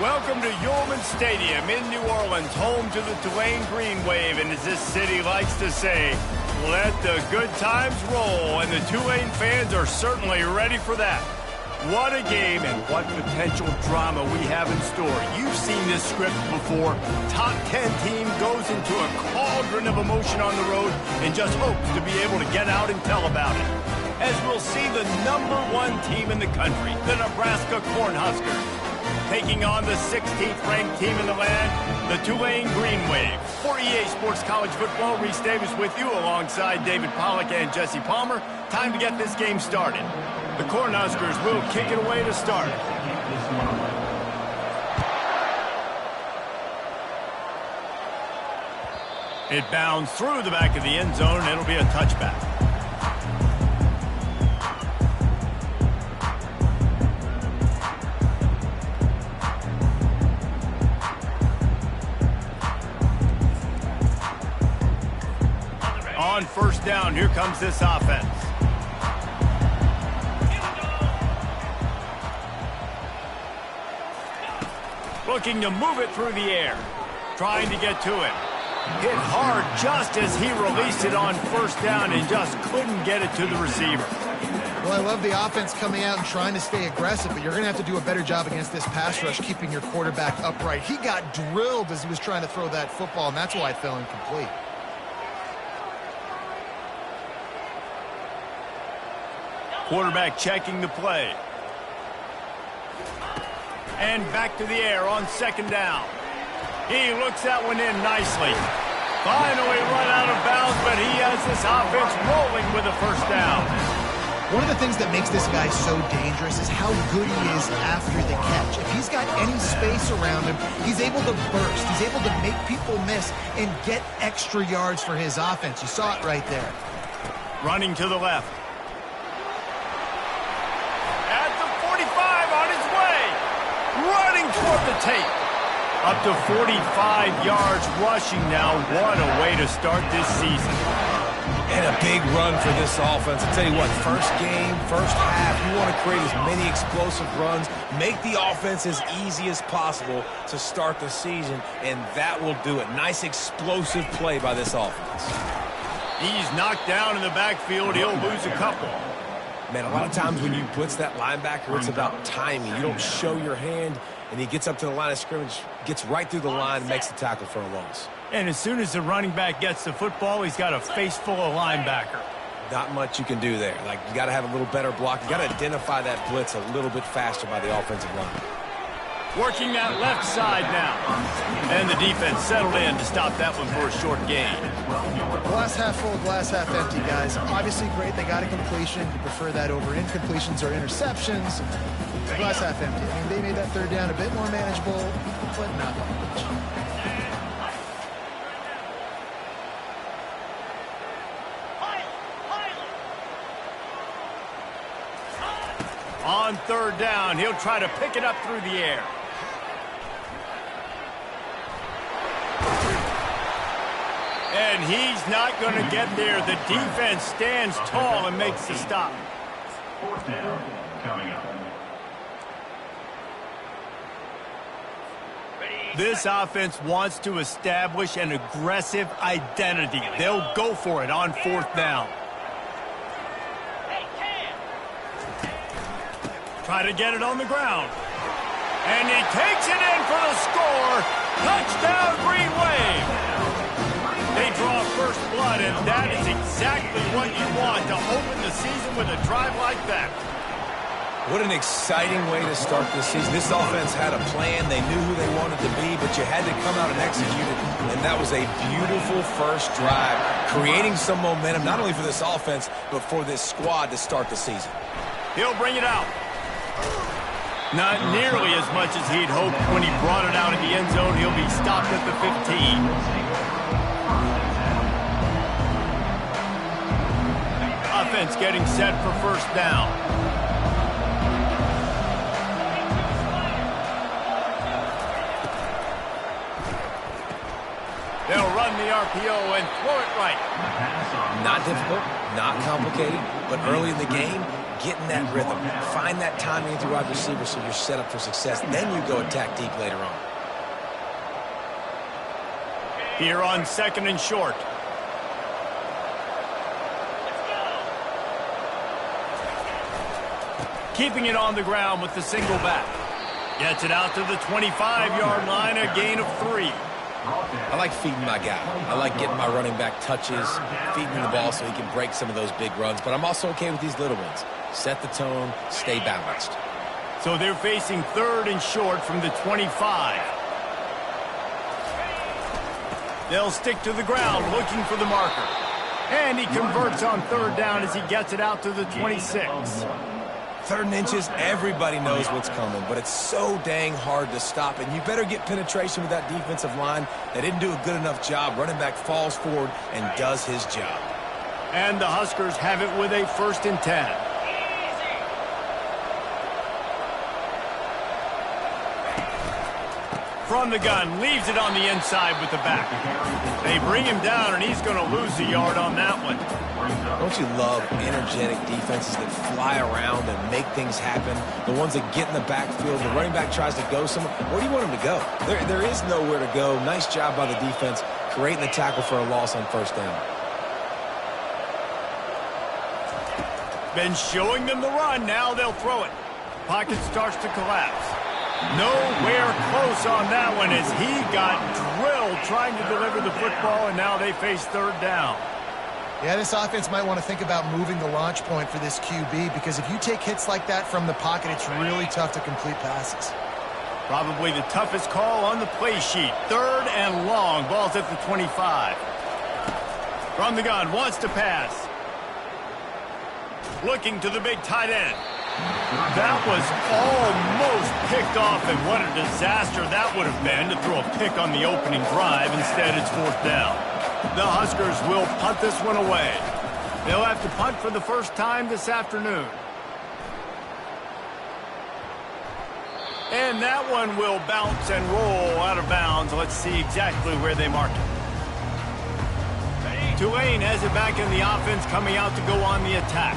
Welcome to Yulman Stadium in New Orleans, home to the Tulane Green Wave, and as this city likes to say, let the good times roll, and the Tulane fans are certainly ready for that. What a game and what potential drama we have in store. You've seen this script before. Top 10 team goes into a cauldron of emotion on the road and just hopes to be able to get out and tell about it. As we'll see the #1 team in the country, the Nebraska Cornhuskers, taking on the 16th ranked team in the land, the Tulane Green Wave. For EA Sports College Football, Reese Davis with you alongside David Pollack and Jesse Palmer. Time to get this game started. The Cornhuskers will kick it away to start. It bounds through the back of the end zone, and it'll be a touchback. On first down, here comes this offense. Looking to move it through the air. Trying to get to it. Hit hard just as he released it on first down and just couldn't get it to the receiver. Well, I love the offense coming out and trying to stay aggressive, but you're going to have to do a better job against this pass rush, keeping your quarterback upright. He got drilled as he was trying to throw that football, and that's why it fell incomplete. Quarterback checking the play. And back to the air on second down. He looks that one in nicely. Finally run out of bounds, but he has this offense rolling with a first down. One of the things that makes this guy so dangerous is how good he is after the catch. If he's got any space around him, he's able to burst. He's able to make people miss and get extra yards for his offense. You saw it right there. Running to the left. At the 45 on his way. Running toward the tape. Up to 45 yards rushing now. What a way to start this season. And a big run for this offense. I'll tell you what, first game, first half, you want to create as many explosive runs, make the offense as easy as possible to start the season, and that will do it. Nice explosive play by this offense. He's knocked down in the backfield. He'll lose a couple. Man, a lot of times when you blitz that linebacker, it's about timing. You don't show your hand, and he gets up to the line of scrimmage, gets right through the line, and makes the tackle for a loss. And as soon as the running back gets the football, he's got a face full of linebacker. Not much you can do there. Like, you got to have a little better block. You got to identify that blitz a little bit faster by the offensive line. Working that left side now. And the defense settled in to stop that one for a short gain. Glass half full, glass half empty, guys. Obviously great, they got a completion. You prefer that over incompletions or interceptions. Glass half empty. I mean, they made that third down a bit more manageable, but not that much. On third down, he'll try to pick it up through the air. And he's not going to get there. The defense stands tall and makes the stop. Fourth down coming up. This offense wants to establish an aggressive identity. They'll go for it on fourth down. Try to get it on the ground. And he takes it in for the score. Touchdown, Green Wave. They draw first blood, and that is exactly what you want to open the season with a drive like that. What an exciting way to start this season. This offense had a plan. They knew who they wanted to be, but you had to come out and execute it. And that was a beautiful first drive, creating some momentum, not only for this offense, but for this squad to start the season. He'll bring it out. Not nearly as much as he'd hoped when he brought it out in the end zone. He'll be stopped at the 15. Offense getting set for first down. They'll run the RPO and throw it right. Not difficult, not complicated, but early in the game, get in that rhythm, find that timing with your wide receiver so you're set up for success. Then you go attack deep later on. Here on 2nd and short. Keeping it on the ground with the single back. Gets it out to the 25-yard line, a gain of 3. I like feeding my guy. I like getting my running back touches, feeding the ball so he can break some of those big runs. But I'm also okay with these little ones. Set the tone, stay balanced. So they're facing 3rd and short from the 25. They'll stick to the ground looking for the marker. And he converts on 3rd down as he gets it out to the 26. 3rd and inches, everybody knows what's coming, but it's so dang hard to stop. And you better get penetration with that defensive line. They didn't do a good enough job. Running back falls forward and does his job. And the Huskers have it with a 1st and 10. From the gun, leaves it on the inside with the back. They bring him down, and he's going to lose a yard on that one. Don't you love energetic defenses that fly around and make things happen? The ones that get in the backfield, the running back tries to go somewhere. Where do you want him to go? There is nowhere to go. Nice job by the defense, creating the tackle for a loss on 1st down. Been showing them the run. Now they'll throw it. Pocket starts to collapse. Nowhere close on that one as he got drilled trying to deliver the football, and now they face 3rd down. Yeah, this offense might want to think about moving the launch point for this QB, because if you take hits like that from the pocket, it's really tough to complete passes. Probably the toughest call on the play sheet. 3rd and long. Ball's at the 25. From the gun, wants to pass. Looking to the big tight end. That was almost picked off, and what a disaster that would have been to throw a pick on the opening drive. Instead, it's 4th down. The Huskers will punt this one away. They'll have to punt for the first time this afternoon. And that one will bounce and roll out of bounds. Let's see exactly where they mark it. Tulane has it back in the offense, coming out to go on the attack.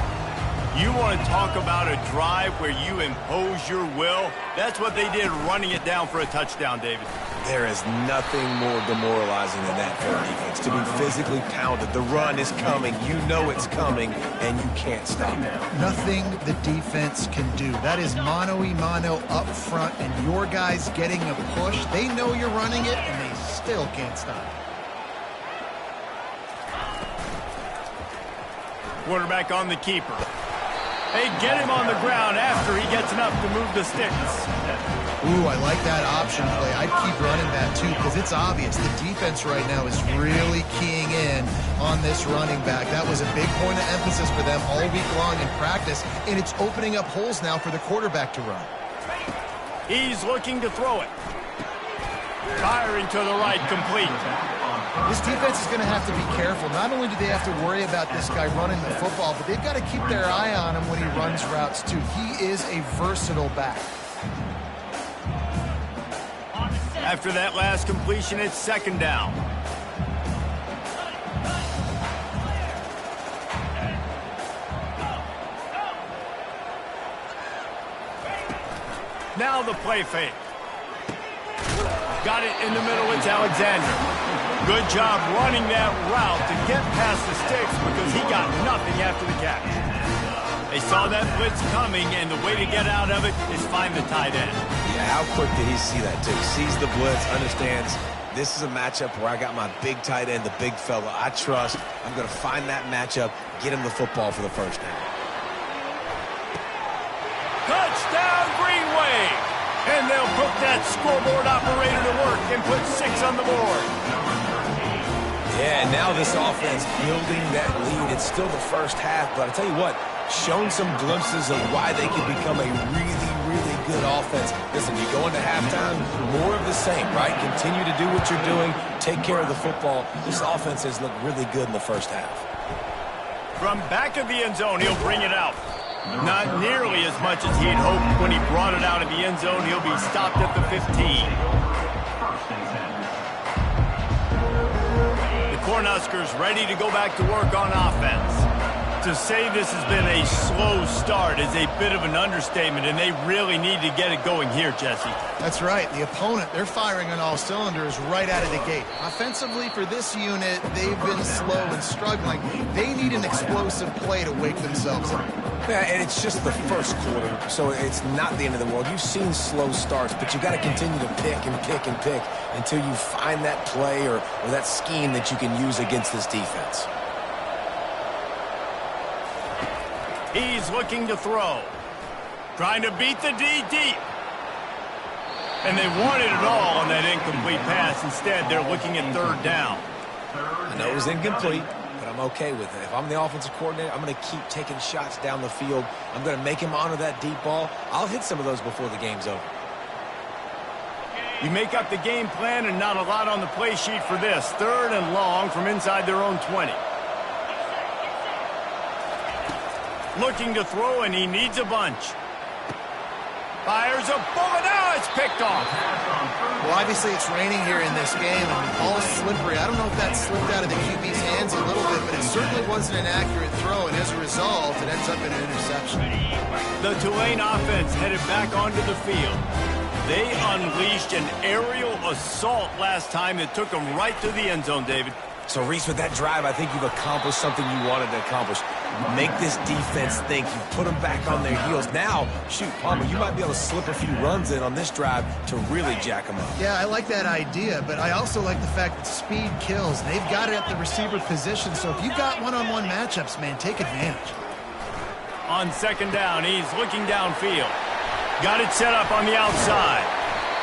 You want to talk about a drive where you impose your will? That's what they did, running it down for a touchdown, David. There is nothing more demoralizing than that for a defense, to be physically pounded. The run is coming. You know it's coming, and you can't stop it. Nothing the defense can do. That is mano-a-mano up front, and your guys getting a push. They know you're running it, and they still can't stop it. Quarterback on the keeper. They get him on the ground after he gets enough to move the sticks. Ooh, I like that option play. I'd keep running that too, because it's obvious the defense right now is really keying in on this running back. That was a big point of emphasis for them all week long in practice, and it's opening up holes now for the quarterback to run. He's looking to throw it. Firing to the right, complete. This defense is going to have to be careful. Not only do they have to worry about this guy running the football, but they've got to keep their eye on him when he runs routes too. He is a versatile back. After that last completion, it's 2nd down. Now the play fake. Got it in the middle. It's Alexander. Good job running that route to get past the sticks because he got nothing after the catch. They saw that blitz coming, and the way to get out of it is find the tight end. Yeah, how quick did he see that, too? Sees the blitz, understands this is a matchup where I got my big tight end, the big fella I trust. I'm going to find that matchup, get him the football for the 1st down. Touchdown, Green Wave! And they'll put that scoreboard operator to work and put 6 on the board. Yeah, now this offense building that lead. It's still the first half, but I tell you what, shown some glimpses of why they can become a really, really good offense. Listen, you go into halftime, more of the same, right? Continue to do what you're doing, take care of the football. This offense has looked really good in the first half. From back of the end zone, he'll bring it out. Not nearly as much as he had hoped when he brought it out of the end zone. He'll be stopped at the 15. Cornhuskers ready to go back to work on offense. To say this has been a slow start is a bit of an understatement, and they really need to get it going here, Jesse. That's right. The opponent, they're firing on all cylinders right out of the gate. Offensively, for this unit, they've been slow and struggling. They need an explosive play to wake themselves up. Yeah, and it's just the first quarter, so it's not the end of the world. You've seen slow starts, but you got to continue to pick and pick and pick until you find that play or that scheme that you can use against this defense. He's looking to throw. Trying to beat the D deep. And they wanted it all on that incomplete pass. Instead, they're looking at third down. I know it was incomplete, but I'm okay with it. If I'm the offensive coordinator, I'm going to keep taking shots down the field. I'm going to make him honor that deep ball. I'll hit some of those before the game's over. You make up the game plan and not a lot on the play sheet for this. Third and long from inside their own 20. Looking to throw, and he needs a bunch. Fires a bullet. Now it's picked off. Well, obviously it's raining here in this game, and the ball's slippery. I don't know if that slipped out of the QB's hands a little bit, but it certainly wasn't an accurate throw, and as a result, it ends up in an interception. The Tulane offense headed back onto the field. They unleashed an aerial assault last time that took them right to the end zone, David. So, Reese, with that drive, I think you've accomplished something you wanted to accomplish. Make this defense think. You put them back on their heels. Now, shoot, Palmer, you might be able to slip a few runs in on this drive to really jack them up. Yeah, I like that idea, but I also like the fact that speed kills. They've got it at the receiver position, so if you've got one-on-one matchups, man, take advantage. On second down, he's looking downfield. Got it set up on the outside.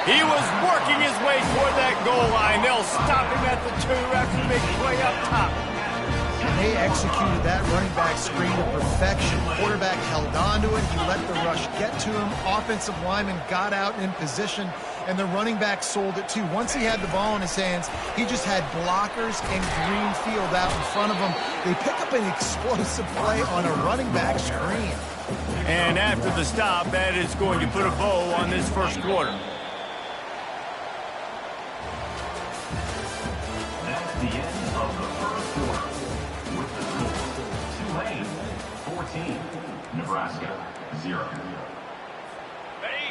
He was working his way toward that goal line. They'll stop him at the 2 after the big play up top. They executed that running back screen to perfection. Quarterback held on to it. He let the rush get to him. Offensive lineman got out in position, and the running back sold it too. Once he had the ball in his hands, he just had blockers and green field out in front of him. They pick up an explosive play on a running back screen. And after the stop, that is going to put a bow on this first quarter. That's the end of the first quarter. With the score, Tulane 14, Nebraska 0.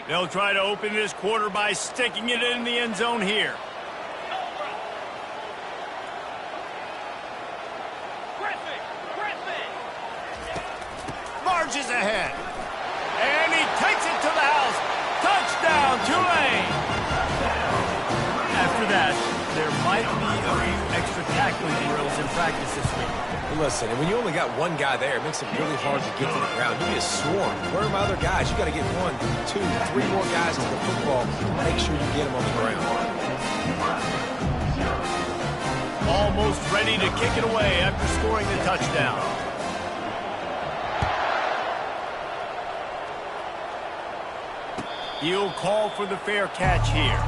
They'll try to open this quarter by sticking it in the end zone here. Marches ahead. And he takes it to the house. Touchdown, Tulane. After that, there might be a few extra tackling drills in practice this week. Listen, and when you only got one guy there, it makes it really hard to get to the ground. You'll be a swarm. Where are my other guys? You got to get 1, 2, 3 more guys to the football. Make sure you get them on the ground. Almost ready to kick it away after scoring the touchdown. He'll call for the fair catch here.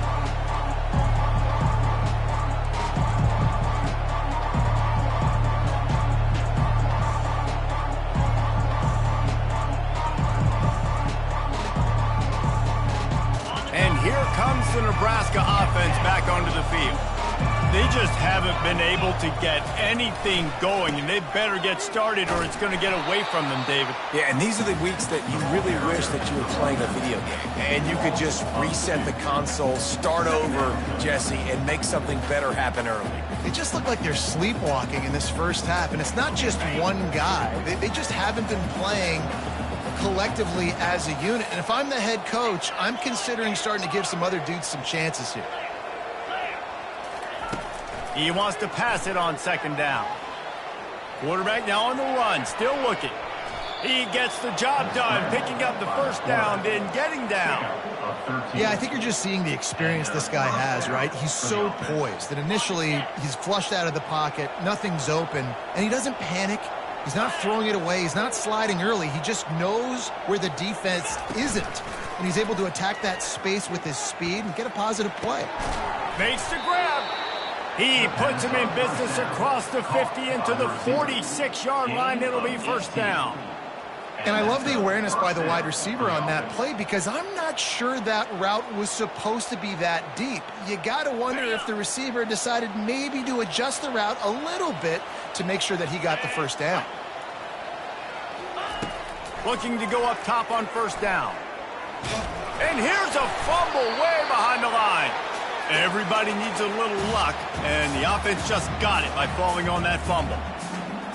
And here comes the Nebraska offense back onto the field. They just haven't been able to get anything going, and they better get started or it's going to get away from them, David. Yeah, and these are the weeks that you really wish that you were playing a video game and you could just reset the console, start over, Jesse, and make something better happen early. It just looked like they're sleepwalking in this first half, and it's not just one guy. They just haven't been playing collectively as a unit. And if I'm the head coach, I'm considering starting to give some other dudes some chances here. He wants to pass it on second down. Quarterback now on the run, still looking. He gets the job done, picking up the first down, then getting down. Yeah, I think you're just seeing the experience this guy has, right? He's so poised that initially he's flushed out of the pocket, nothing's open, and he doesn't panic. He's not throwing it away. He's not sliding early. He just knows where the defense isn't, and he's able to attack that space with his speed and get a positive play. Makes the grab. He puts him in business across the 50 into the 46-yard line. It'll be first down. And I love the awareness by the wide receiver on that play because I'm not sure that route was supposed to be that deep. You got to wonder if the receiver decided maybe to adjust the route a little bit to make sure that he got the first down. looking to go up top on first down. And here's a fumble way behind the line. Everybody needs a little luck, and the offense just got it by falling on that fumble.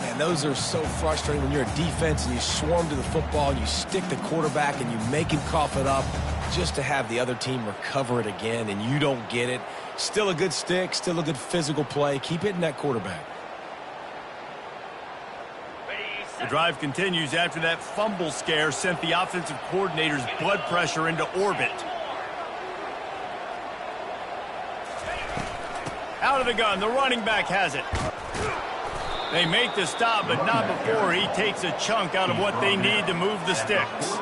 Man, those are so frustrating when you're a defense and you swarm to the football and you stick the quarterback and you make him cough it up just to have the other team recover it again and you don't get it. Still a good stick, still a good physical play. Keep hitting that quarterback. The drive continues after that fumble scare sent the offensive coordinator's blood pressure into orbit. Out of the gun, the running back has it. They make the stop, but not before he takes a chunk out of what they need to move the sticks.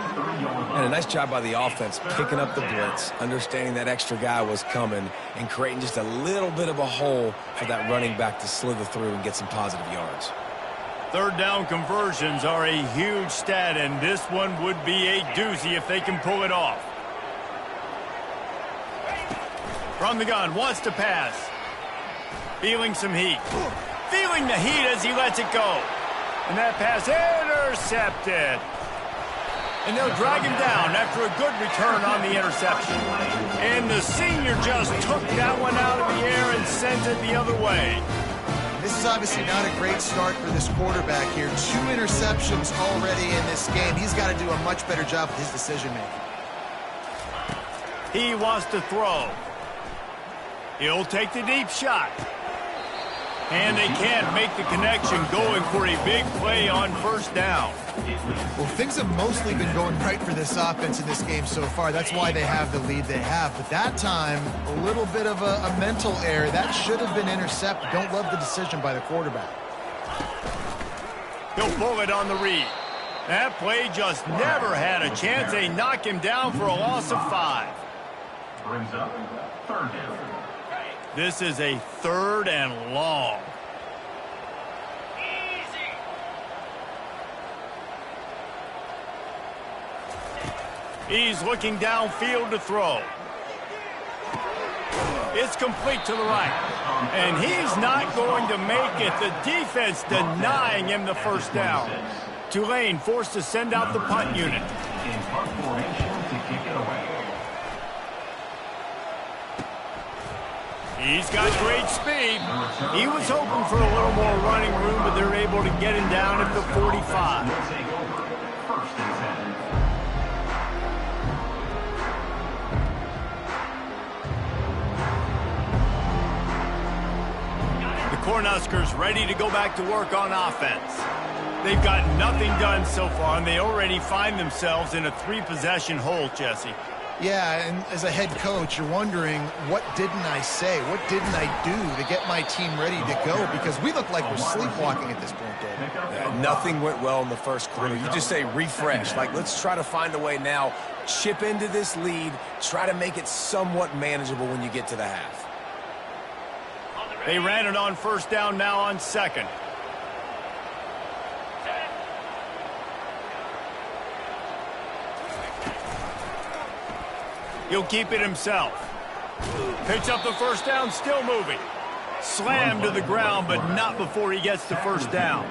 And a nice job by the offense picking up the blitz, understanding that extra guy was coming, and creating just a little bit of a hole for that running back to slither through and get some positive yards. Third down conversions are a huge stat, and this one would be a doozy if they can pull it off. From the gun, wants to pass. Feeling some heat. Feeling the heat as he lets it go. And that pass intercepted. And they'll drag him down after a good return on the interception. And the senior just took that one out of the air and sent it the other way. This is obviously not a great start for this quarterback here. 2 interceptions already in this game. He's got to do a much better job with his decision-making. He wants to throw. He'll take the deep shot. And they can't make the connection, going for a big play on first down. Well, things have mostly been going right for this offense in this game so far. That's why they have the lead they have. But that time, a little bit of a mental error. That should have been intercepted. Don't love the decision by the quarterback. He'll pull it on the read. That play just never had a chance. They knock him down for a loss of 5. Brings up third down. This is a 3rd and long. He's looking downfield to throw. It's complete to the right. And he's not going to make it. The defense denying him the first down. Tulane forced to send out the punt unit. In punt formation to kick it away. He's got great speed. He was hoping for a little more running room, but they're able to get him down at the 45. We'll take over. First and 10. The Cornhuskers ready to go back to work on offense. They've got nothing done so far, and they already find themselves in a 3-possession hole, Jesse. Yeah, and as a head coach, you're wondering, what didn't I say? What didn't I do to get my team ready to go? Because we look like we're sleepwalking at this point, David. Yeah, nothing went well in the first quarter. You just say refresh. Like, let's try to find a way now. Chip into this lead. Try to make it somewhat manageable when you get to the half. They ran it on first down, now on second. He'll keep it himself. Picks up the first down, still moving. Slammed to the ground, but not before he gets the first down.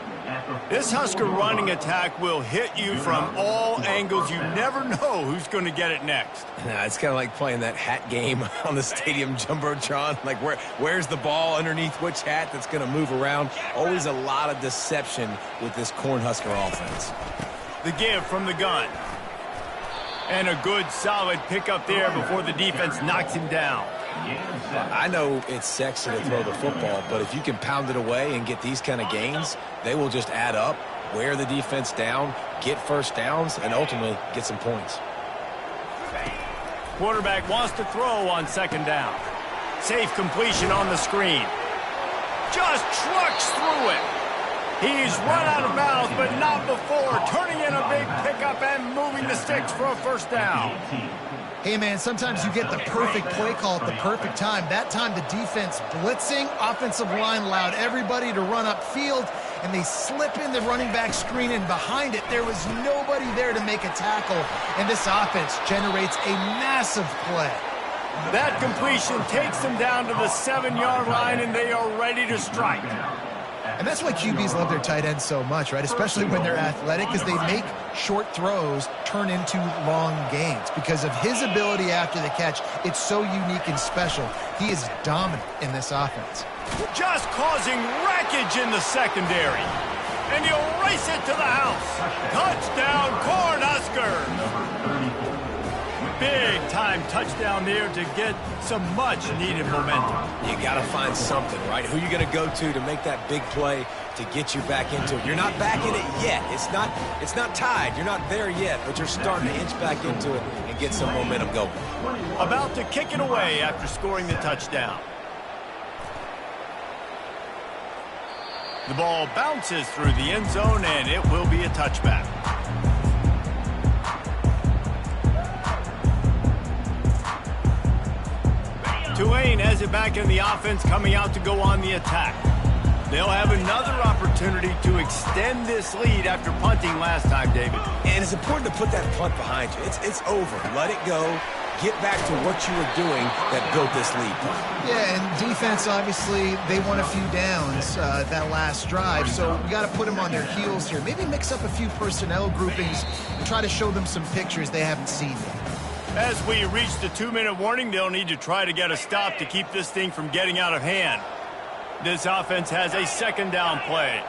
This Husker running attack will hit you from all angles. You never know who's going to get it next. Yeah, it's kind of like playing that hat game on the stadium jumbotron. Like, where's the ball underneath which hat that's going to move around? Always a lot of deception with this Cornhusker offense. The give from the gun. And a good, solid pickup there before the defense knocks him down. I know it's sexy to throw the football, but if you can pound it away and get these kind of gains, they will just add up, wear the defense down, get first downs, and ultimately get some points. Quarterback wants to throw on second down. Safe completion on the screen. Just trucks through it. He's run out of bounds, but not before. Turning in a big pickup and moving the sticks for a first down. Hey, man, sometimes you get the perfect play call at the perfect time. That time the defense blitzing, offensive line allowed everybody to run upfield, and they slip in the running back screen, and behind it there was nobody there to make a tackle, and this offense generates a massive play. That completion takes them down to the 7-yard line, and they are ready to strike. And that's why QBs love their tight ends so much, right? Especially when they're athletic, because they make short throws turn into long gains. Because of his ability after the catch, it's so unique and special. He is dominant in this offense. Just causing wreckage in the secondary. And he'll race it to the house. Touchdown, Cornhusker. Big-time touchdown there to get some much-needed momentum. You got to find something, right? Who you going to go to make that big play to get you back into it? You're not back in it yet. It's not tied. You're not there yet, but you're starting to inch back into it and get some momentum going. About to kick it away after scoring the touchdown. The ball bounces through the end zone, and it will be a touchback. Tulane has it back in the offense, coming out to go on the attack. They'll have another opportunity to extend this lead after punting last time, David. And it's important to put that punt behind you. It's over. Let it go. Get back to what you were doing that built this lead. Yeah, and defense, obviously, they won a few downs that last drive, so we got to put them on their heels here. Maybe mix up a few personnel groupings and try to show them some pictures they haven't seen yet. As we reach the 2-minute warning, they'll need to try to get a stop to keep this thing from getting out of hand. This offense has a second down play.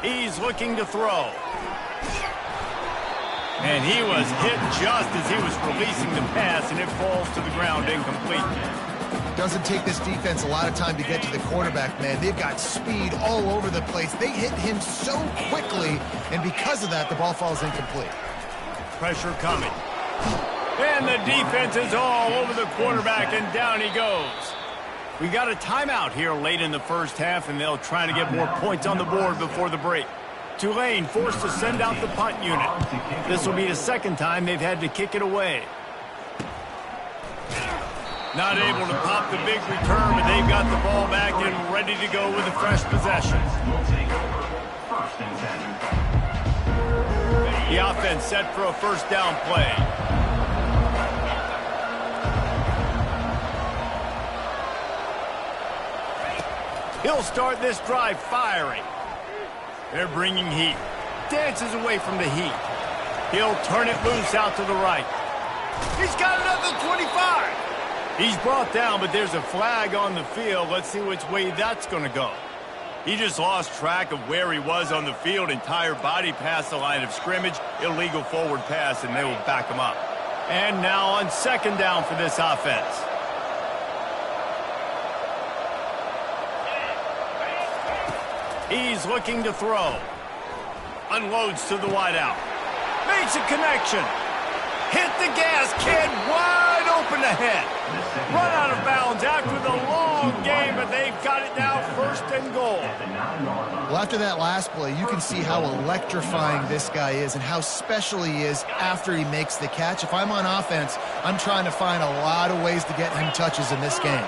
He's looking to throw. And he was hit just as he was releasing the pass, and it falls to the ground incomplete. Doesn't take this defense a lot of time to get to the quarterback, man. They've got speed all over the place. They hit him so quickly, and because of that, the ball falls incomplete. Pressure coming. And the defense is all over the quarterback, and down he goes. We got a timeout here late in the first half, and they'll try to get more points on the board before the break. Tulane forced to send out the punt unit. This will be the second time they've had to kick it away. Not able to pop the big return, but they've got the ball back and ready to go with a fresh possession. The offense set for a first down play. He'll start this drive firing. They're bringing heat. Dances away from the heat. He'll turn it loose out to the right. He's got another 25. He's brought down, but there's a flag on the field. Let's see which way that's going to go. He just lost track of where he was on the field. Entire body past the line of scrimmage. Illegal forward pass, and they will back him up. And now on second down for this offense. He's looking to throw. Unloads to the wideout. Makes a connection. Hit the gas, kid. Wide open ahead. Run out of bounds after the long game, but they've got it now first and goal. Well, after that last play, you can see how electrifying this guy is and how special he is after he makes the catch. If I'm on offense, I'm trying to find a lot of ways to get him touches in this game.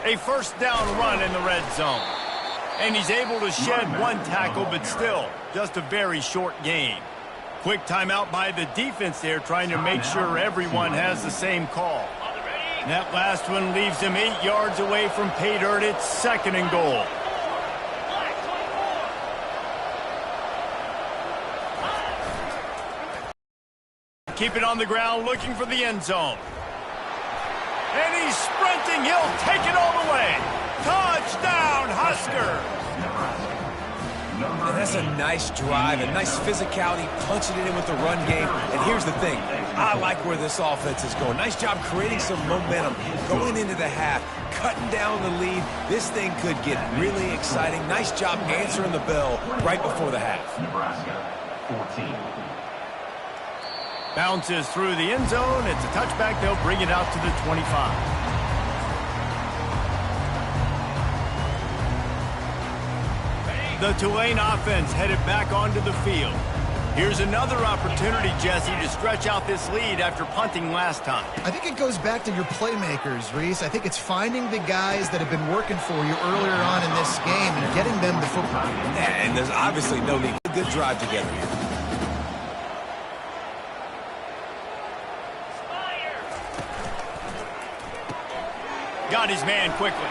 A first down run in the red zone. And he's able to shed one tackle, but still just a very short gain. Quick timeout by the defense there, trying to make sure everyone has the same call. And that last one leaves him 8 yards away from pay dirt. It's second and goal. Keep it on the ground, looking for the end zone. And he's sprinting. He'll take it all the way. Touchdown, Husker. And that's a nice drive, a nice physicality, punching it in with the run game. And here's the thing. I like where this offense is going. Nice job creating some momentum, going into the half, cutting down the lead. This thing could get really exciting. Nice job answering the bell right before the half. Nebraska, 14. Bounces through the end zone. It's a touchback. They'll bring it out to the 25. The Tulane offense headed back onto the field. Here's another opportunity, Jesse, to stretch out this lead after punting last time. I think it goes back to your playmakers, Reese. I think it's finding the guys that have been working for you earlier on in this game and getting them the football. And there's obviously no need. Good drive together here. Got his man quickly.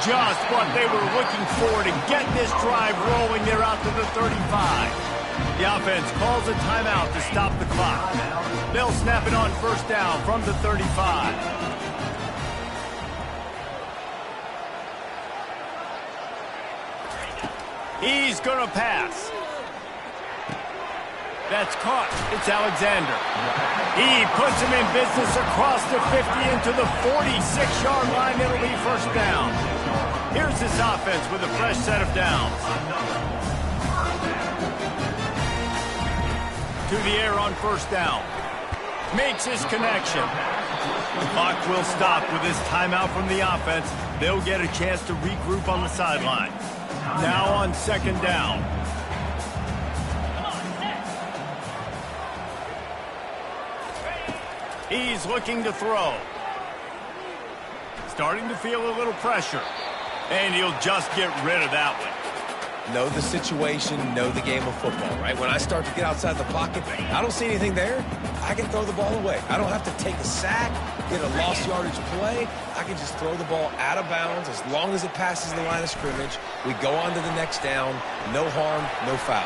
Just what they were looking for to get this drive rolling. They're out to the 35. The offense calls a timeout to stop the clock. They'll snap it on first down from the 35. He's going to pass. That's caught. It's Alexander. He puts him in business across the 50 into the 46-yard line. It'll be first down. Here's this offense with a fresh set of downs. To the air on first down. Makes his connection. The clock will stop with this timeout from the offense. They'll get a chance to regroup on the sideline. Now on second down. He's looking to throw. Starting to feel a little pressure. And he'll just get rid of that one. Know the situation, know the game of football, right? When I start to get outside the pocket, I don't see anything there, I can throw the ball away. I don't have to take a sack, get a lost yardage play. I can just throw the ball out of bounds as long as it passes the line of scrimmage. We go on to the next down. No harm, no foul.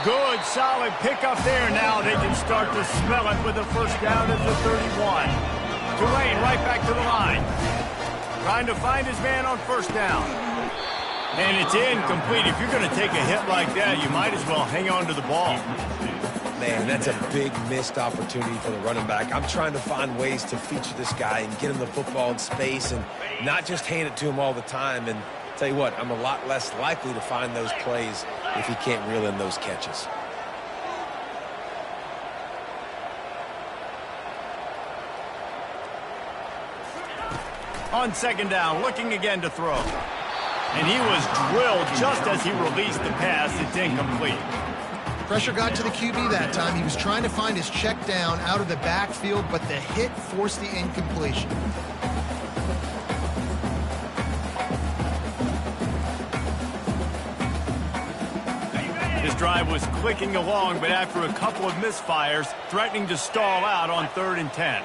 Good, solid pickup there. Now they can start to smell it with a first down at the 31. Tulane right back to the line. Trying to find his man on first down. And it's incomplete. If you're going to take a hit like that, you might as well hang on to the ball. Man, that's a big missed opportunity for the running back. I'm trying to find ways to feature this guy and get him the football in space and not just hand it to him all the time. And tell you what, I'm a lot less likely to find those plays if he can't reel in those catches. On second down, looking again to throw. And he was drilled just as he released the pass. It's incomplete. Pressure got to the QB that time. He was trying to find his check down out of the backfield, but the hit forced the incompletion. His drive was clicking along, but after a couple of misfires, threatening to stall out on 3rd and 10.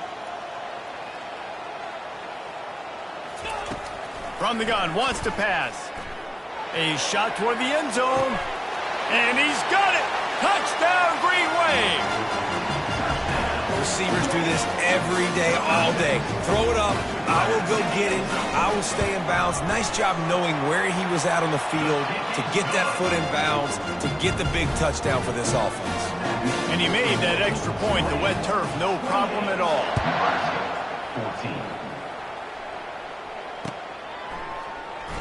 From the gun, wants to pass. A shot toward the end zone. And he's got it! Touchdown, Green Wave! Receivers do this every day, all day. Throw it up, I will go get it, I will stay in bounds. Nice job knowing where he was at on the field to get that foot in bounds, to get the big touchdown for this offense. And he made that extra point, the wet turf, no problem at all. 14.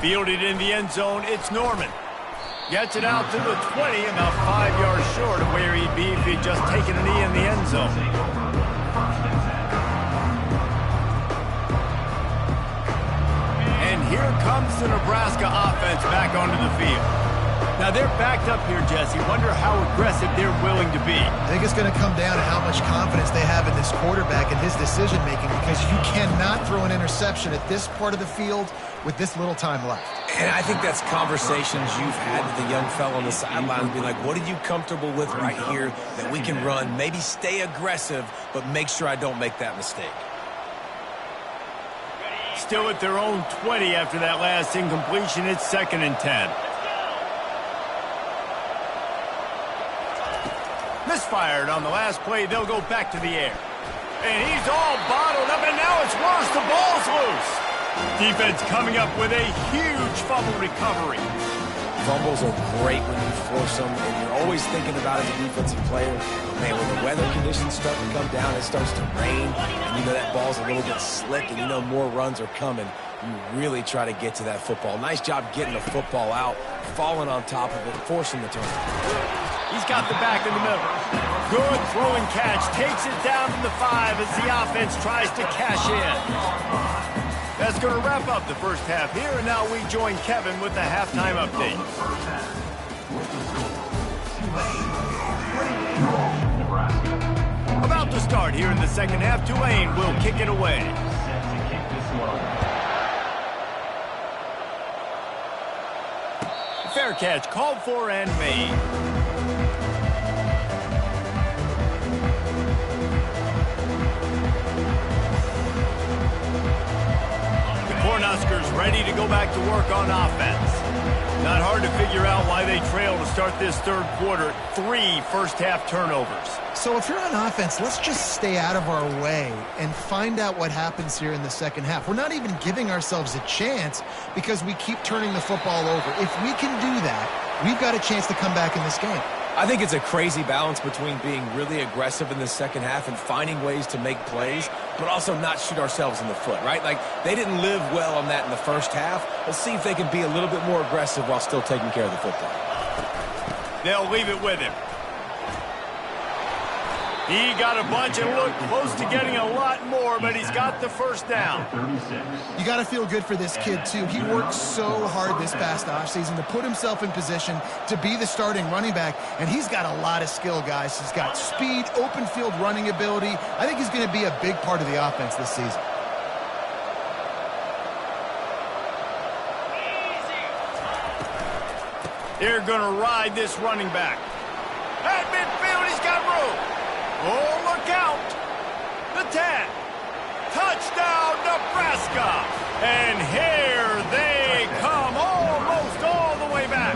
Fielded in the end zone, it's Norman. Gets it out to the 20, about 5 yards short of where he'd be if he'd just taken a knee in the end zone. And here comes the Nebraska offense back onto the field. Now they're backed up here, Jesse. Wonder how aggressive they're willing to be. I think it's going to come down to how much confidence they have in this quarterback and his decision-making, because you cannot throw an interception at this part of the field with this little time left. And I think that's conversations you've had with the young fella on the sidelines, being like, what are you comfortable with right here that we can run? Maybe stay aggressive, but make sure I don't make that mistake. Still at their own 20 after that last incompletion. It's 2nd and 10. Misfired on the last play. They'll go back to the air. And he's all bottled up, and now it's worse. The ball's loose. Defense coming up with a huge fumble recovery. Fumbles are great when you force them, and you're always thinking about it as a defensive player. Man, when the weather conditions start to come down, it starts to rain, and you know that ball's a little bit slick, and you know more runs are coming. You really try to get to that football. Nice job getting the football out, falling on top of it, forcing the turnover. He's got the back in the middle. Good throwing catch. Takes it down to the 5 as the offense tries to cash in. That's going to wrap up the first half here, and now we join Kevin with the halftime update. About to start here in the second half. Tulane will kick it away. Fair catch called for and made. Huskers ready to go back to work on offense. Not hard to figure out why they trail to start this third quarter. 3 first-half turnovers. So if you're on offense, let's just stay out of our way and find out what happens here in the second half. We're not even giving ourselves a chance because we keep turning the football over. If we can do that, we've got a chance to come back in this game. I think it's a crazy balance between being really aggressive in the second half and finding ways to make plays, but also not shoot ourselves in the foot, right? Like, they didn't live well on that in the first half. Let's see if they can be a little bit more aggressive while still taking care of the football. They'll leave it with him. He got a bunch and looked close to getting a lot more, but he's got the first down. You got to feel good for this kid, too. He worked so hard this past offseason to put himself in position to be the starting running back, and he's got a lot of skill, guys. He's got speed, open field running ability. I think he's going to be a big part of the offense this season. They're going to ride this running back. At midfield, he's got room. Oh, look out. The 10. Touchdown, Nebraska. And here they come, almost all the way back.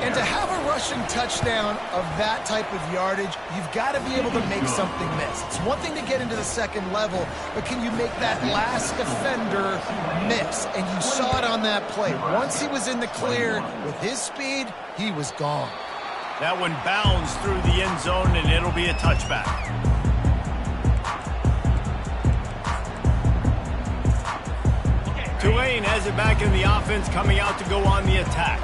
And to have a rushing touchdown of that type of yardage, you've got to be able to make something miss. It's one thing to get into the second level, but can you make that last defender miss? And you saw it on that play. Once he was in the clear with his speed, he was gone. That one bounds through the end zone, and it'll be a touchback. Tulane has it back in the offense, coming out to go on the attack.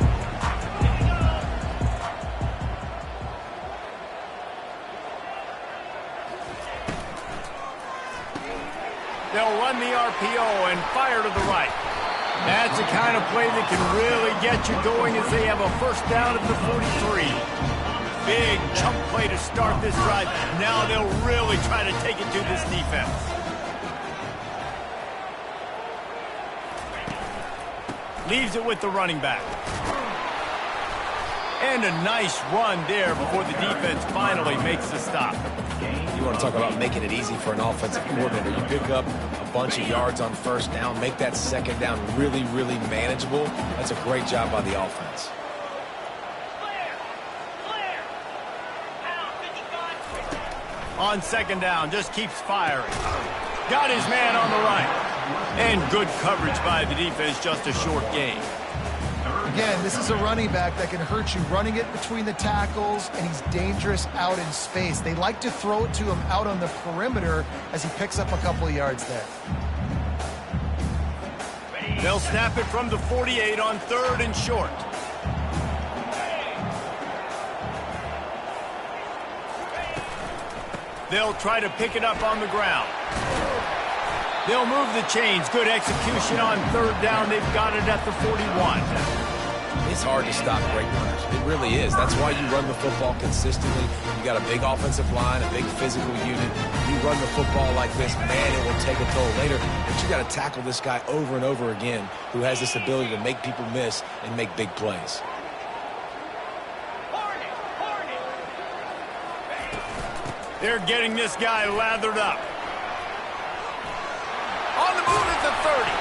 They'll run the RPO and fire to the right. That's the kind of play that can really get you going as they have a first down at the 43. Big chunk play to start this drive. Now they'll really try to take it to this defense. Leaves it with the running back. And a nice run there before the defense finally makes the stop. You want to talk about making it easy for an offensive coordinator. You pick up a bunch of yards on first down, make that second down really, really manageable. That's a great job by the offense. On second down, just keeps firing. Got his man on the right. And good coverage by the defense, just a short gain. Again, this is a running back that can hurt you, running it between the tackles, and he's dangerous out in space. They like to throw it to him out on the perimeter as he picks up a couple of yards there. They'll snap it from the 48 on 3rd and short. They'll try to pick it up on the ground. They'll move the chains. Good execution on 3rd down. They've got it at the 41. It's hard to stop great runners. It really is. That's why you run the football consistently. You got a big offensive line, a big physical unit. You run the football like this, man, it will take a toll later. But you got to tackle this guy over and over again who has this ability to make people miss and make big plays. They're getting this guy lathered up. On the move at the 30.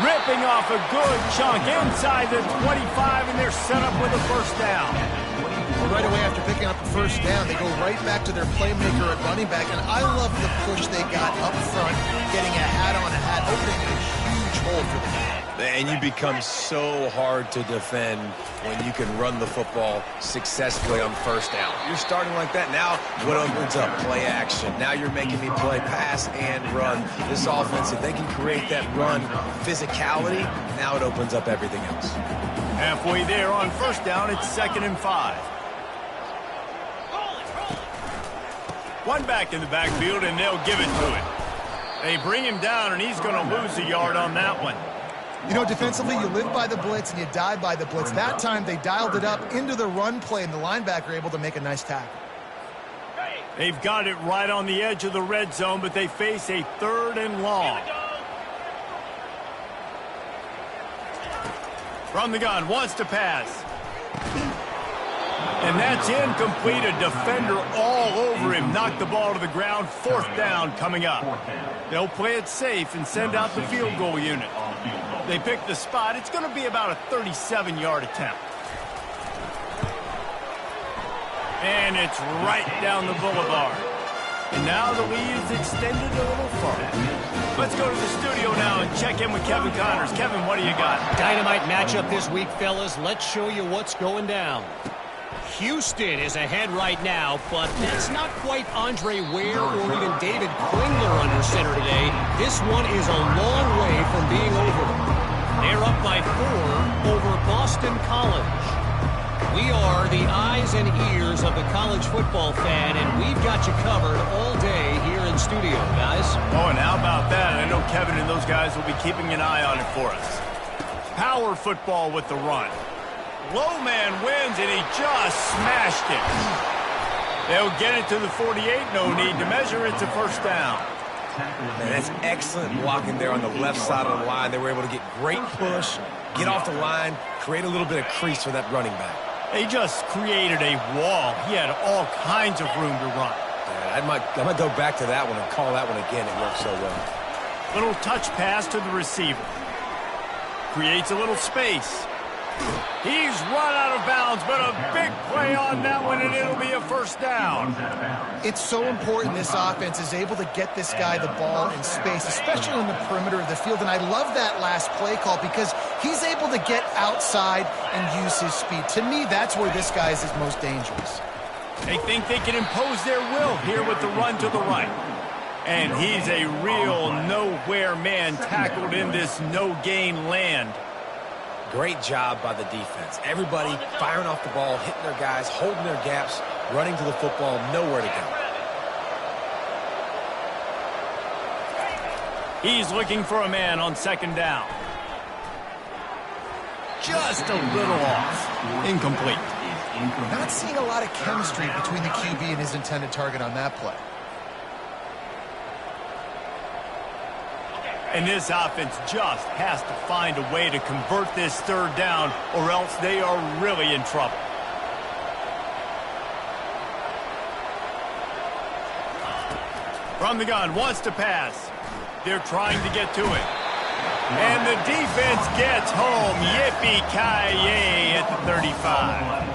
Ripping off a good chunk inside the 25, and they're set up with a first down. Well, right away after picking up the first down, they go right back to their playmaker at running back, and I love the push they got up front, getting a hat on a hat, opening a huge hole for them. And you become so hard to defend when you can run the football successfully on first down. You're starting like that. Now what opens up? Play action. Now you're making me play pass and run. This offense, if they can create that run physicality, now it opens up everything else. Halfway there on first down, it's 2nd and 5. One back in the backfield, and they'll give it to him. They bring him down, and he's going to lose a yard on that one. You know, defensively, you live by the blitz and you die by the blitz. That time, they dialed it up into the run play, and the linebacker able to make a nice tackle. They've got it right on the edge of the red zone, but they face a 3rd and long. From the gun, wants to pass. And that's incomplete. A defender all over him. Knocked the ball to the ground. 4th down coming up. They'll play it safe and send out the field goal unit. They pick the spot. It's going to be about a 37-yard attempt. And it's right down the boulevard. And now the lead is extended a little further. Let's go to the studio now and check in with Kevin Connors. Kevin, what do you got? Dynamite matchup this week, fellas. Let's show you what's going down. Houston is ahead right now, but that's not quite Andre Ware or even David Klingler under center today. This one is a long way from being over. They're up by 4 over Boston College. We are the eyes and ears of the college football fan, and we've got you covered all day here in studio, guys. Oh, and how about that? I know Kevin and those guys will be keeping an eye on it for us. Power football with the run. Low man wins, and he just smashed it. They'll get it to the 48. No need to measure. It's a 1st down. Man, that's excellent blocking there on the left side of the line. They were able to get great push, get off the line, create a little bit of crease for that running back. They just created a wall. He had all kinds of room to run. Yeah, I might go back to that one and call that one again. It worked so well. Little touch pass to the receiver. Creates a little space. He's run out of bounds, but a big play on that one, and it'll be a 1st down. It's so important this offense is able to get this guy the ball in space, especially on the perimeter of the field. And I love that last play call because he's able to get outside and use his speed. To me, that's where this guy is his most dangerous. They think they can impose their will here with the run to the right. And he's a real nowhere man tackled in this no-gain land. Great job by the defense. Everybody firing off the ball, hitting their guys, holding their gaps, running to the football, nowhere to go. He's looking for a man on 2nd down. Just a little off. Incomplete. Not seeing a lot of chemistry between the QB and his intended target on that play. And this offense just has to find a way to convert this 3rd down, or else they are really in trouble. From the gun, wants to pass. They're trying to get to it. And the defense gets home. Yippee-ki-yay at the 35.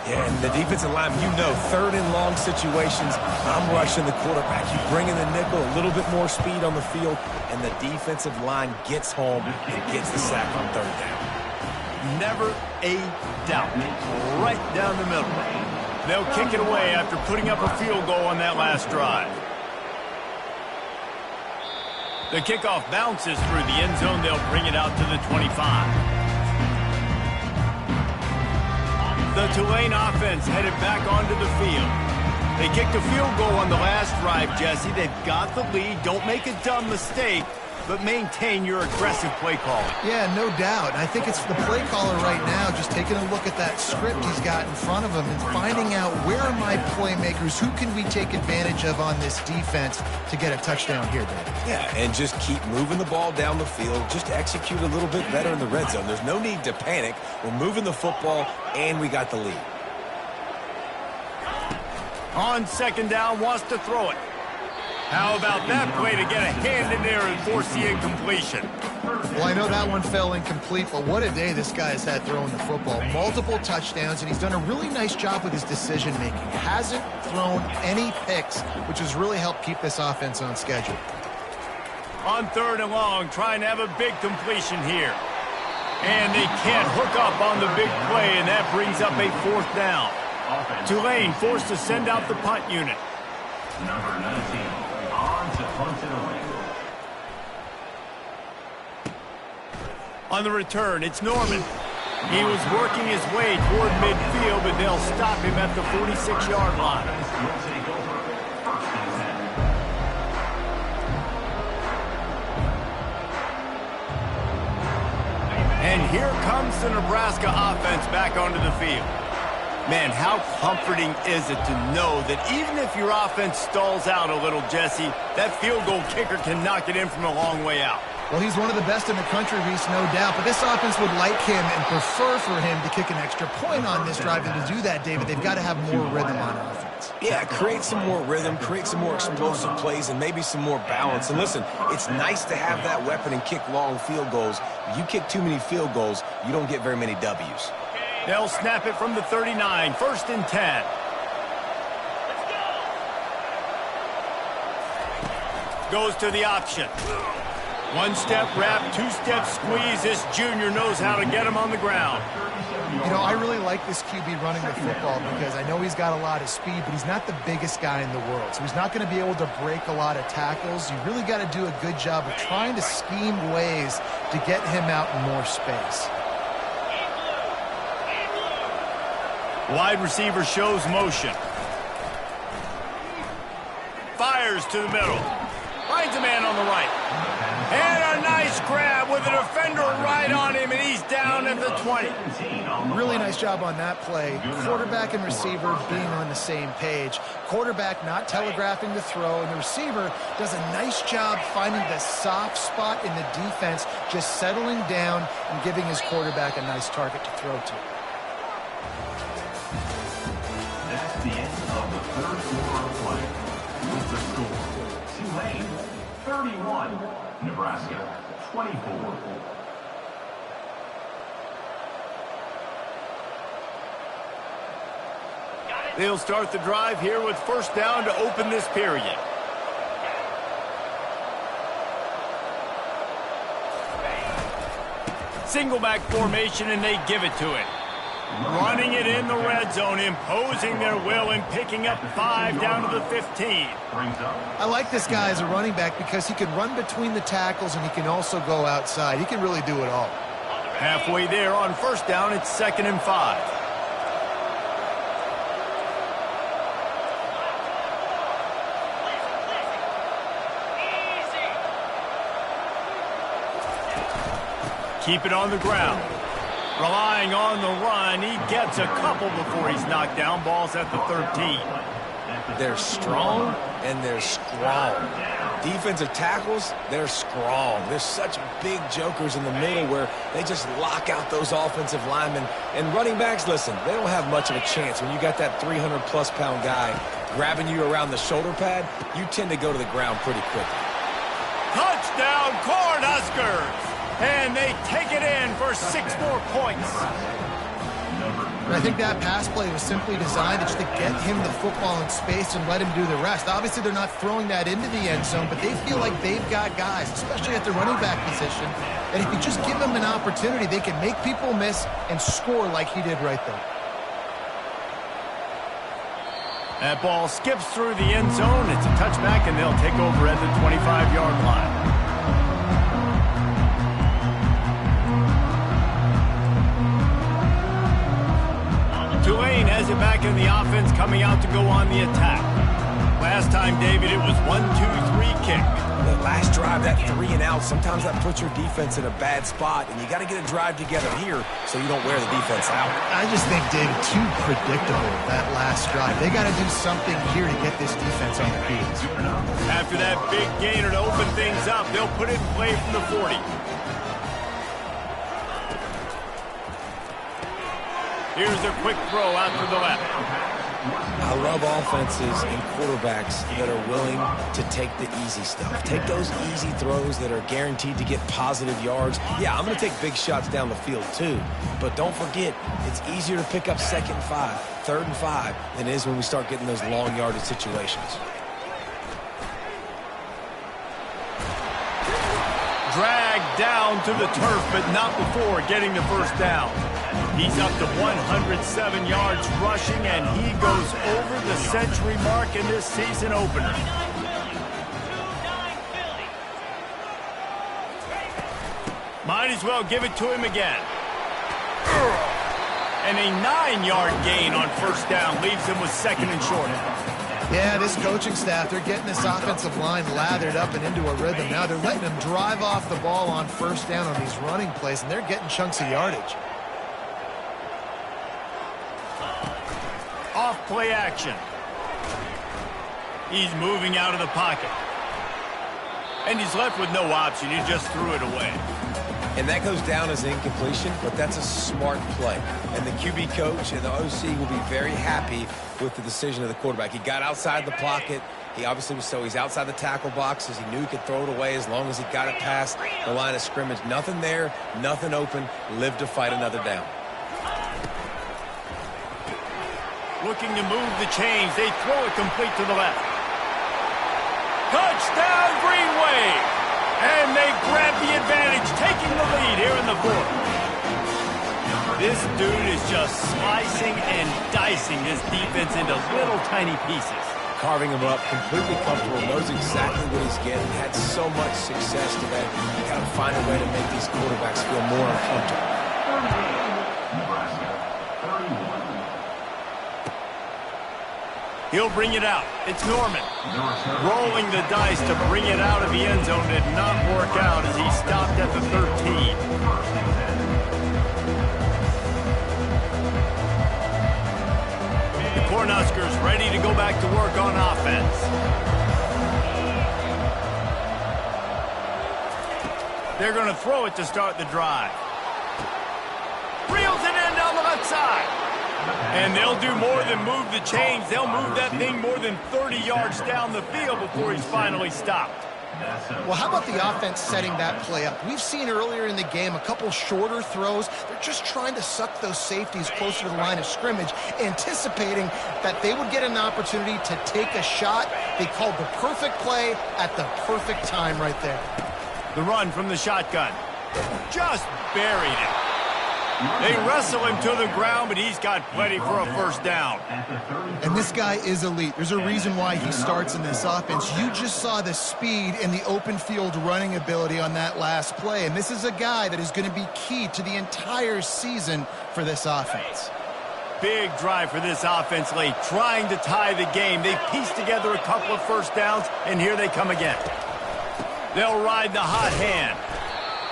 Yeah, and the defensive lineman, 3rd and long situations, I'm rushing the quarterback. You bring in the nickel, a little bit more speed on the field, and the defensive line gets home and gets the sack on 3rd down. Never a doubt. Right down the middle. They'll kick it away after putting up a field goal on that last drive. The kickoff bounces through the end zone. They'll bring it out to the 25. The Tulane offense headed back onto the field. They kicked a field goal on the last drive, Jesse. They've got the lead. Don't make a dumb mistake, but maintain your aggressive play calling. Yeah, no doubt. I think it's the play caller right now just taking a look at that script he's got in front of him and finding out where are my playmakers, who can we take advantage of on this defense to get a touchdown here, David. Yeah, and just keep moving the ball down the field. Just execute a little bit better in the red zone. There's no need to panic. We're moving the football, and we got the lead. On 2nd down, wants to throw it. How about that play to get a hand in there and force the incompletion? Well, I know that one fell incomplete, but what a day this guy has had throwing the football. Multiple touchdowns, and he's done a really nice job with his decision-making. Hasn't thrown any picks, which has really helped keep this offense on schedule. On 3rd and long, trying to have a big completion here. And they can't hook up on the big play, and that brings up a 4th down. Tulane forced to send out the punt unit. Number 19, on to punt it away. On the return, it's Norman. He was working his way toward midfield, but they'll stop him at the 46-yard line. Will take over 1st and 10. And here comes the Nebraska offense back onto the field. Man, how comforting is it to know that even if your offense stalls out a little, Jesse, that field goal kicker can knock it in from a long way out. Well, he's one of the best in the country, Reese, no doubt. But this offense would like him and prefer for him to kick an extra point on this drive. And to do that, David, they've got to have more rhythm on offense. Yeah, create some more rhythm, create some more explosive plays, and maybe some more balance. And listen, it's nice to have that weapon and kick long field goals. If you kick too many field goals, you don't get very many W's. They'll snap it from the 39, 1st and 10. Goes to the option. One-step wrap, two-step squeeze. This junior knows how to get him on the ground. You know, I really like this QB running the football because I know he's got a lot of speed, but he's not the biggest guy in the world. So he's not going to be able to break a lot of tackles. You really got to do a good job of trying to scheme ways to get him out in more space. Wide receiver shows motion. Fires to the middle. Finds a man on the right. And a nice grab with a defender right on him, and he's down at the 20. Really nice job on that play. Quarterback and receiver being on the same page. Quarterback not telegraphing the throw, and the receiver does a nice job finding the soft spot in the defense, just settling down and giving his quarterback a nice target to throw to. That's the end of the third quarter of play. With the score, Tulane 31, Nebraska 24. They'll start the drive here with 1st down to open this period. Single back formation, and they give it to it. Running it in the red zone, imposing their will and picking up 5 down to the 15. I like this guy as a running back because he can run between the tackles and he can also go outside. He can really do it all. Halfway there on 1st down, it's 2nd and 5. Keep it on the ground. Relying on the run, he gets a couple before he's knocked down. Ball's at the 13. They're strong and they're strong. Defensive tackles, they're strong. There's such big jokers in the middle where they just lock out those offensive linemen. And running backs, listen, they don't have much of a chance. When you got that 300-plus pound guy grabbing you around the shoulder pad, you tend to go to the ground pretty quickly. Touchdown, Cornhuskers! And they take it in for 6 more points. I think that pass play was simply designed just to get him the football in space and let him do the rest. Obviously, they're not throwing that into the end zone, but they feel like they've got guys, especially at the running back position, and if you just give them an opportunity, they can make people miss and score like he did right there. That ball skips through the end zone. It's a touchback, and they'll take over at the 25-yard line. Tulane has it back in the offense, coming out to go on the attack. Last time, David, it was 1-2-3 kick. The last drive, that 3 and out, sometimes that puts your defense in a bad spot, and you got to get a drive together here so you don't wear the defense out. I just think, David, too predictable, that last drive. They got to do something here to get this defense on their feet. After that big gainer to open things up, they'll put it in play from the 40. Here's a quick throw out to the left. I love offenses and quarterbacks that are willing to take the easy stuff. Take those easy throws that are guaranteed to get positive yards. Yeah, I'm going to take big shots down the field too. But don't forget, it's easier to pick up 2nd and 5, 3rd and 5 than it is when we start getting those long yardage situations. Dragged down to the turf, but not before getting the 1st down. He's up to 107 yards rushing, and he goes over the century mark in this season opener. Might as well give it to him again. And a 9-yard gain on 1st down leaves him with 2nd and short. Yeah, this coaching staff, they're getting this offensive line lathered up and into a rhythm. Now they're letting them drive off the ball on 1st down on these running plays, and they're getting chunks of yardage. Off play action. He's moving out of the pocket. And he's left with no option. He just threw it away. And that goes down as an incompletion, but that's a smart play. And the QB coach and the OC will be very happy with the decision of the quarterback. He got outside the pocket. He obviously was he's outside the tackle boxes. He knew he could throw it away as long as he got it past the line of scrimmage. Nothing there, nothing open. Lived to fight another down. Looking to move the chains. They throw it complete to the left. Touchdown, Green Wave! And they grab the advantage, taking the lead here in the fourth. This dude is just slicing and dicing his defense into little tiny pieces. Carving him up, completely comfortable, knows exactly what he's getting. Had so much success today. Got to find a way to make these quarterbacks feel more uncomfortable. Nebraska, 31. He'll bring it out. It's Norman. Rolling the dice to bring it out of the end zone did not work out as he stopped at the 13. The Cornhuskers ready to go back to work on offense. They're going to throw it to start the drive. Reels it in down the left side. And they'll do more than move the chains. They'll move that thing more than 30 yards down the field before he's finally stopped. Well, how about the offense setting that play up? We've seen earlier in the game a couple shorter throws. They're just trying to suck those safeties closer to the line of scrimmage, anticipating that they would get an opportunity to take a shot. They called the perfect play at the perfect time right there. The run from the shotgun. Just buried it. They wrestle him to the ground, but he's got plenty for a first down. And this guy is elite. There's a reason why he starts in this offense. You just saw the speed and the open field running ability on that last play. And this is a guy that is going to be key to the entire season for this offense. Big drive for this offense late, trying to tie the game. They pieced together a couple of first downs, and here they come again. They'll ride the hot hand.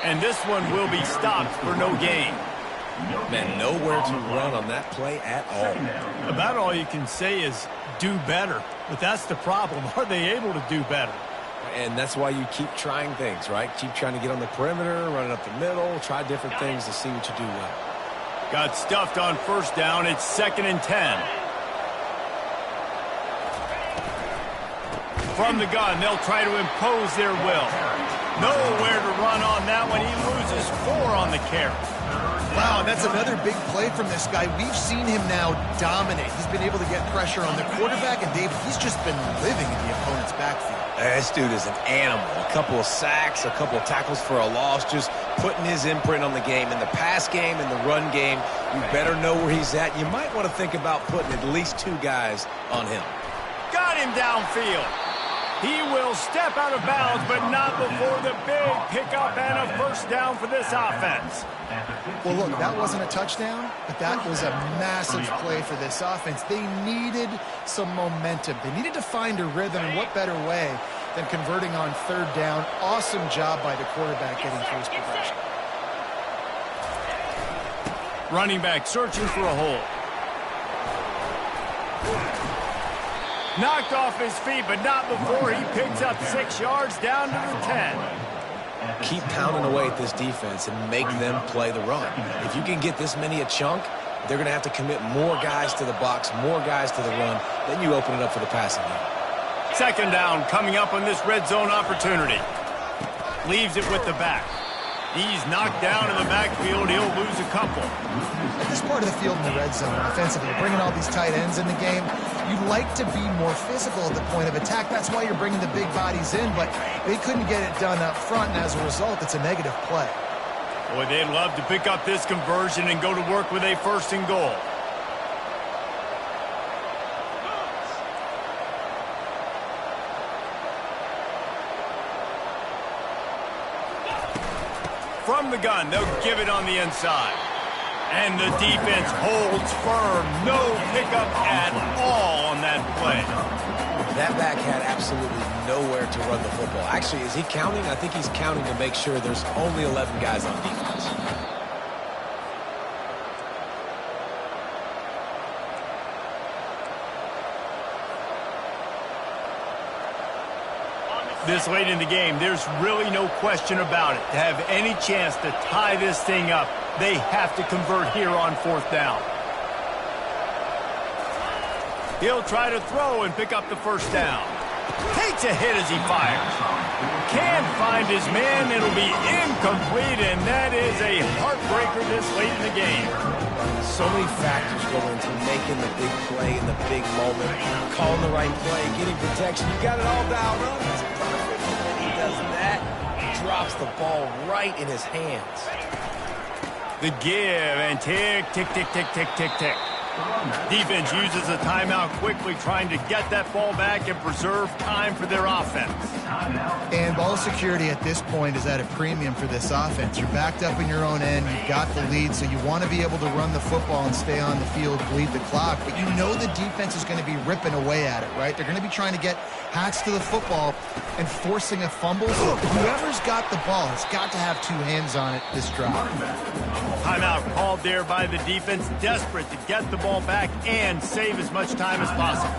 And this one will be stopped for no gain. Man, nowhere to run on that play at all. About all you can say is do better. But that's the problem. Are they able to do better? And that's why you keep trying things, right? Keep trying to get on the perimeter, run it up the middle, try different things to see what you do well. Got stuffed on first down. It's 2nd and 10. From the gun, they'll try to impose their will. Nowhere to run on that one. He loses 4 on the carry. Wow, that's another big play from this guy. We've seen him now dominate. He's been able to get pressure on the quarterback, and David, he's just been living in the opponent's backfield. This dude is an animal. A couple of sacks, a couple of tackles for a loss, just putting his imprint on the game. In the pass game, in the run game, you better know where he's at. You might want to think about putting at least 2 guys on him. Got him downfield. He will step out of bounds, but not before the big pickup and a first down for this offense. Well, look, that wasn't a touchdown, but that was a massive play for this offense. They needed some momentum. They needed to find a rhythm, and what better way than converting on 3rd down. Awesome job by the quarterback getting through his progression. Running back searching for a hole. Knocked off his feet, but not before he picks up 6 yards down to the 10. Keep pounding away at this defense and make them play the run. If you can get this many a chunk, they're going to have to commit more guys to the box, more guys to the run. Then you open it up for the passing game. 2nd down coming up on this red zone opportunity. Leaves it with the back. He's knocked down in the backfield. He'll lose a couple. At this part of the field in the red zone, offensively, bringing all these tight ends in the game, you'd like to be more physical at the point of attack. That's why you're bringing the big bodies in, but they couldn't get it done up front, and as a result, it's a negative play. Boy, they'd love to pick up this conversion and go to work with a 1st and goal. From the gun, they'll give it on the inside. And the defense holds firm. No pickup at all on that play. That back had absolutely nowhere to run the football. Actually, is he counting? I think he's counting to make sure there's only 11 guys on defense. This late in the game, there's really no question about it. To have any chance to tie this thing up, they have to convert here on 4th down. He'll try to throw and pick up the 1st down. Takes a hit as he fires. Can't find his man. It'll be incomplete, and that is a heartbreaker this late in the game. So many factors go into making the big play in the big moment, calling the right play, getting protection. You got it all dialed up. It's perfect. When he does that, he drops the ball right in his hands. The give, and tick, tick, tick, tick, tick, tick, tick. Defense uses a timeout quickly, trying to get that ball back and preserve time for their offense. And ball security at this point is at a premium for this offense. You're backed up in your own end. You've got the lead, so you want to be able to run the football and stay on the field, bleed the clock. But you know the defense is going to be ripping away at it, right? They're going to be trying to get hacks to the football and forcing a fumble. So whoever's got the ball has got to have 2 hands on it this drive. Timeout called there by the defense, desperate to get the ball back and save as much time as possible.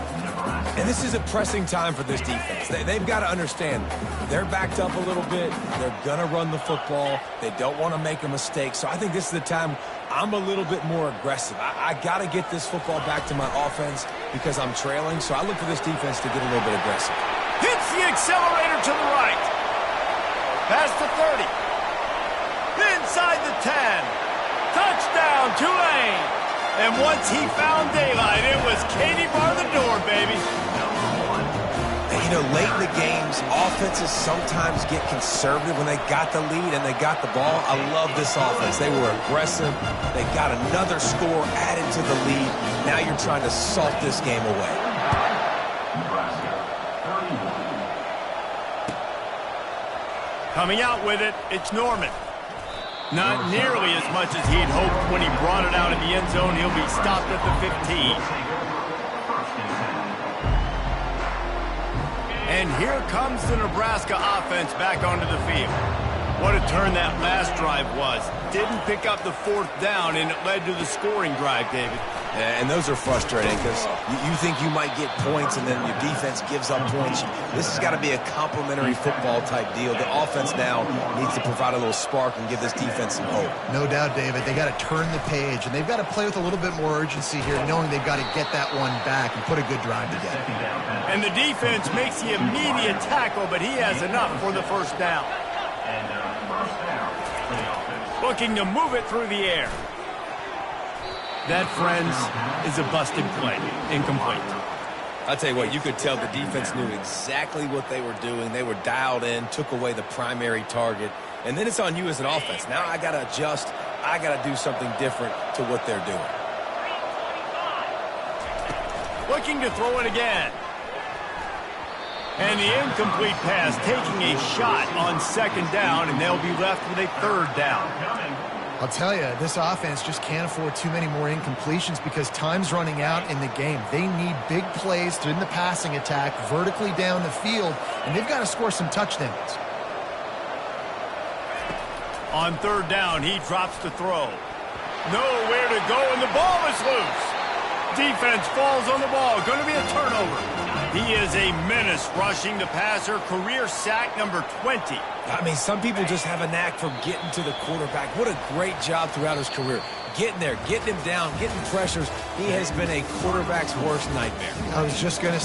And this is a pressing time for this defense. They've got to understand, they're backed up a little bit. They're going to run the football. They don't want to make a mistake. So I think this is the time I'm a little bit more aggressive. I got to get this football back to my offense because I'm trailing. So I look for this defense to get a little bit aggressive. Hits the accelerator to the right. Past the 30. Inside the 10. Touchdown, Tulane. And once he found daylight, it was Katie bar the door, baby. And, you know, late in the games, offenses sometimes get conservative when they got the lead and they got the ball. I love this offense. They were aggressive. They got another score added to the lead. Now you're trying to salt this game away. Nebraska, 31. Coming out with it, it's Norman. Not nearly as much as he'd hoped when he brought it out in the end zone. He'll be stopped at the 15. And here comes the Nebraska offense back onto the field. What a turn that last drive was. Didn't pick up the 4th down, and it led to the scoring drive, David. Yeah, and those are frustrating because you think you might get points and then your defense gives up points. This has got to be a complementary football type deal. The offense now needs to provide a little spark and give this defense some hope. No doubt, David. They got to turn the page, and they've got to play with a little bit more urgency here, knowing they've got to get that one back and put a good drive together. And the defense makes the immediate tackle, but he has enough for the 1st down. Looking to move it through the air. That, friends, is a busted play. Incomplete. I'll tell you what, you could tell the defense knew exactly what they were doing. They were dialed in, took away the primary target, and then it's on you as an offense. Now I got to adjust. I got to do something different to what they're doing. Looking to throw it again. And the incomplete pass taking a shot on 2nd down, and they'll be left with a 3rd down. I'll tell you, this offense just can't afford too many more incompletions because time's running out in the game. They need big plays in the passing attack, vertically down the field, and they've got to score some touchdowns. On 3rd down, he drops the throw. Nowhere to go, and the ball is loose. Defense falls on the ball. Going to be a turnover. He is a menace rushing the passer. Career sack number 20. I mean, some people just have a knack for getting to the quarterback. What a great job throughout his career. Getting there, getting him down, getting pressures. He has been a quarterback's worst nightmare. I was just going to